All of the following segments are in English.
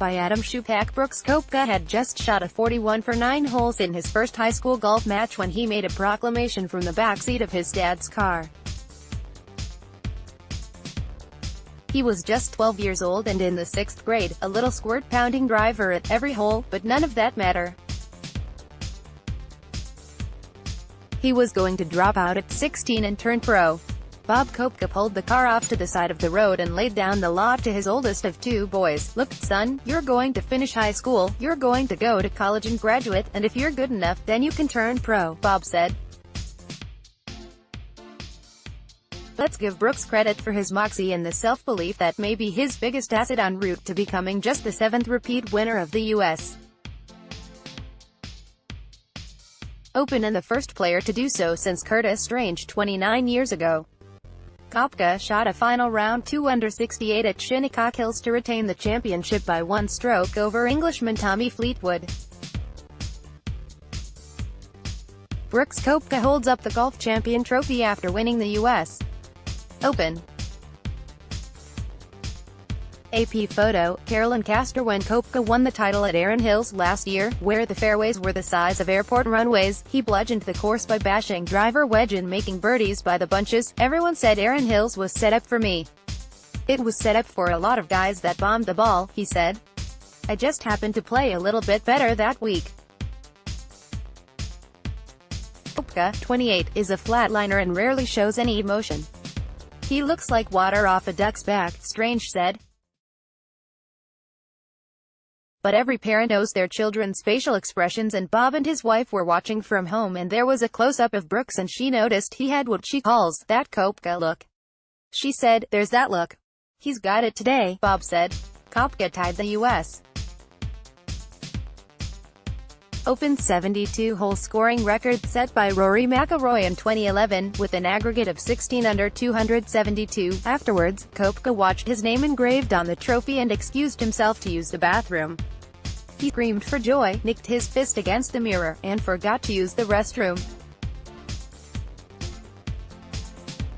by Adam SchupakBrooks Koepka had just shot a 41 for 9 holes in his first high school golf match when he made a proclamation from the backseat of his dad's car. He was just 12 years old and in the 6th grade, a little squirt-pounding driver at every hole, but none of that mattered. He was going to drop out at 16 and turn pro. Bob Koepka pulled the car off to the side of the road and laid down the law to his oldest of 2 boys. "Look, son, you're going to finish high school, you're going to go to college and graduate, and if you're good enough, then you can turn pro," Bob said. Let's give Brooks credit for his moxie and the self-belief that may be his biggest asset en route to becoming just the 7th repeat winner of the U.S. Open and the first player to do so since Curtis Strange 29 years ago. Koepka shot a final round 2 under 68 at Shinnecock Hills to retain the championship by 1 stroke over Englishman Tommy Fleetwood. Brooks Koepka holds up the golf champion trophy after winning the U.S. Open. AP photo, Carolyn Castor. When Koepka won the title at Erin Hills last year, where the fairways were the size of airport runways, he bludgeoned the course by bashing driver wedge and making birdies by the bunches. "Everyone said Erin Hills was set up for me. It was set up for a lot of guys that bombed the ball," he said. "I just happened to play a little bit better that week." Koepka, 28, is a flatliner and rarely shows any emotion. "He looks like water off a duck's back," Strange said. But every parent knows their children's facial expressions, and Bob and his wife were watching from home and there was a close-up of Brooks and she noticed he had what she calls that Koepka look. She said, "There's that look. He's got it today," Bob said. Koepka tied the U.S. Open 72-hole scoring record set by Rory McIlroy in 2011, with an aggregate of 16 under 272. Afterwards, Koepka watched his name engraved on the trophy and excused himself to use the bathroom. He screamed for joy, nicked his fist against the mirror, and forgot to use the restroom.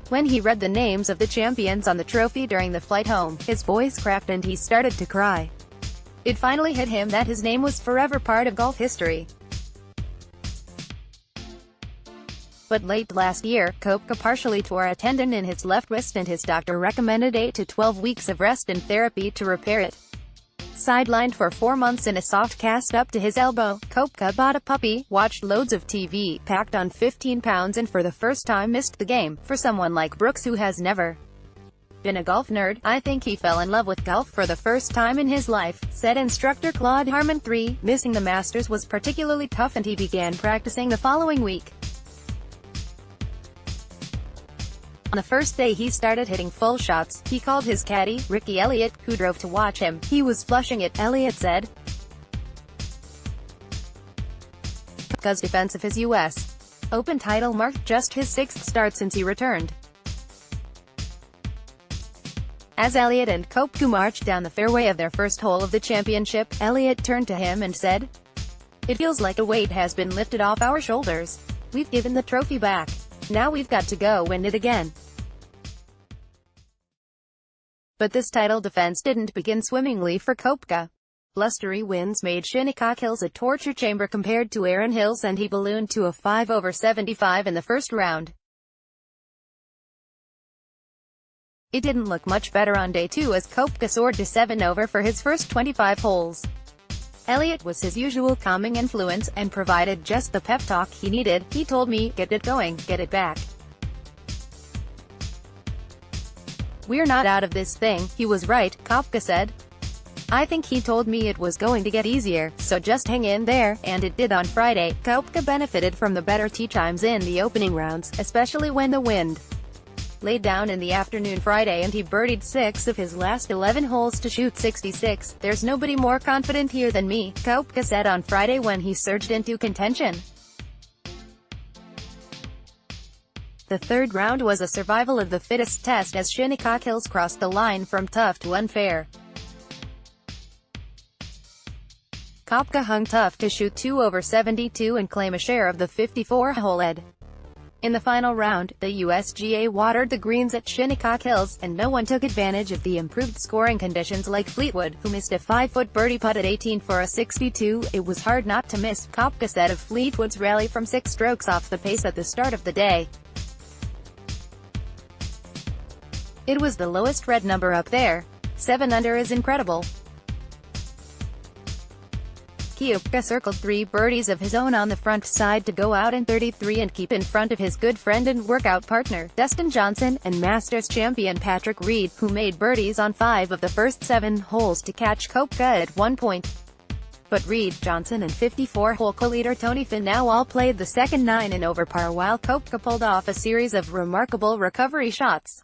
When he read the names of the champions on the trophy during the flight home, his voice cracked and he started to cry. It finally hit him that his name was forever part of golf history. But late last year, Koepka partially tore a tendon in his left wrist and his doctor recommended 8 to 12 weeks of rest and therapy to repair it. Sidelined for 4 months in a soft cast up to his elbow, Koepka bought a puppy, watched loads of TV, packed on 15 pounds and for the first time missed the game. For someone like Brooks who has never been a golf nerd, I think he fell in love with golf for the first time in his life, said instructor Claude Harmon. Missing the Masters was particularly tough and he began practicing the following week. On the first day he started hitting full shots. He called his caddy, Ricky Elliott, who drove to watch him. He was flushing it, Elliott said. Koepka's defense of his U.S. Open title marked just his 6th start since he returned. As Elliott and Koepka marched down the fairway of their first hole of the championship, Elliott turned to him and said, "It feels like a weight has been lifted off our shoulders. We've given the trophy back. Now we've got to go win it again." But this title defense didn't begin swimmingly for Koepka. Blustery winds made Shinnecock Hills a torture chamber compared to Erin Hills and he ballooned to a 5 over 75 in the first round. It didn't look much better on day 2 as Koepka soared to 7 over for his first 25 holes. Elliott was his usual calming influence, and provided just the pep talk he needed. "He told me, get it going, get it back. We're not out of this thing." He was right, Koepka said. "I think he told me it was going to get easier, so just hang in there," and it did on Friday. Koepka benefited from the better tee times in the opening rounds, especially when the wind laid down in the afternoon Friday and he birdied 6 of his last 11 holes to shoot 66. "There's nobody more confident here than me," Koepka said on Friday when he surged into contention. The third round was a survival of the fittest test as Shinnecock Hills crossed the line from tough to unfair. Koepka hung tough to shoot 2 over 72 and claim a share of the 54-hole lead. In the final round, the USGA watered the greens at Shinnecock Hills, and no one took advantage of the improved scoring conditions like Fleetwood, who missed a 5-foot birdie putt at 18 for a 62. It was hard not to miss, Koepka said of Fleetwood's rally from 6 strokes off the pace at the start of the day. It was the lowest red number up there. 7 under is incredible. Koepka circled 3 birdies of his own on the front side to go out in 33 and keep in front of his good friend and workout partner, Dustin Johnson, and Masters champion Patrick Reed, who made birdies on 5 of the first 7 holes to catch Koepka at one point. But Reed, Johnson and 54-hole co-leader Tony Finau all played the second 9 in over par while Koepka pulled off a series of remarkable recovery shots.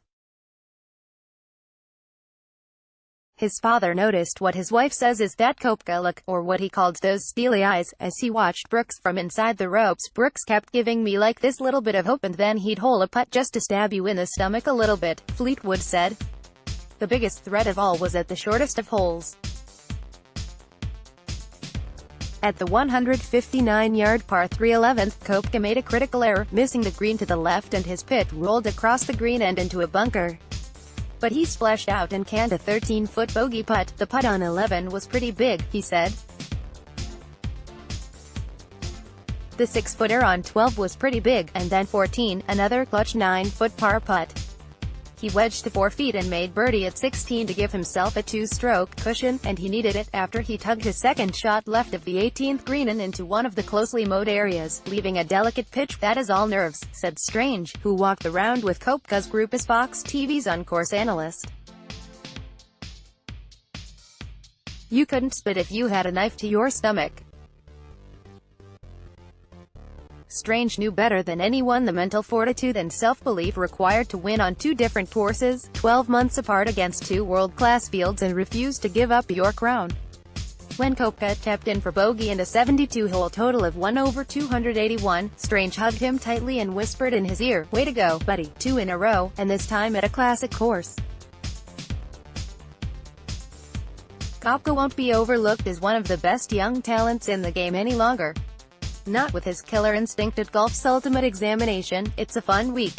His father noticed what his wife says is that Koepka look, or what he called those steely eyes, as he watched Brooks from inside the ropes. Brooks kept giving me like this little bit of hope and then he'd hole a putt just to stab you in the stomach a little bit, Fleetwood said. The biggest threat of all was at the shortest of holes. At the 159-yard par 3 11th, Koepka made a critical error, missing the green to the left and his pit rolled across the green end into a bunker. But he splashed out and canned a 13-foot bogey putt. The putt on 11 was pretty big, he said. The 6-footer on 12 was pretty big, and then 14, another clutch 9-foot par putt. He wedged to 4 feet and made birdie at 16 to give himself a 2-stroke cushion, and he needed it, after he tugged his second shot left of the 18th green and into one of the closely mowed areas, leaving a delicate pitch. That is all nerves, said Strange, who walked the round with Koepka's group as Fox TV's on-course analyst. You couldn't spit if you had a knife to your stomach. Strange knew better than anyone the mental fortitude and self-belief required to win on 2 different courses, 12 months apart against 2 world-class fields, and refused to give up your crown. When Koepka tapped in for bogey and a 72-hole total of 1 over 281, Strange hugged him tightly and whispered in his ear, "Way to go, buddy, 2 in a row, and this time at a classic course." Koepka won't be overlooked as one of the best young talents in the game any longer. Not with his killer instinct at golf's ultimate examination. It's a fun week.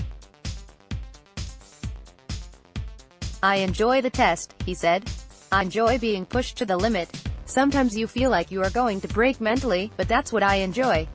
I enjoy the test, he said. I enjoy being pushed to the limit. Sometimes you feel like you are going to break mentally, but that's what I enjoy.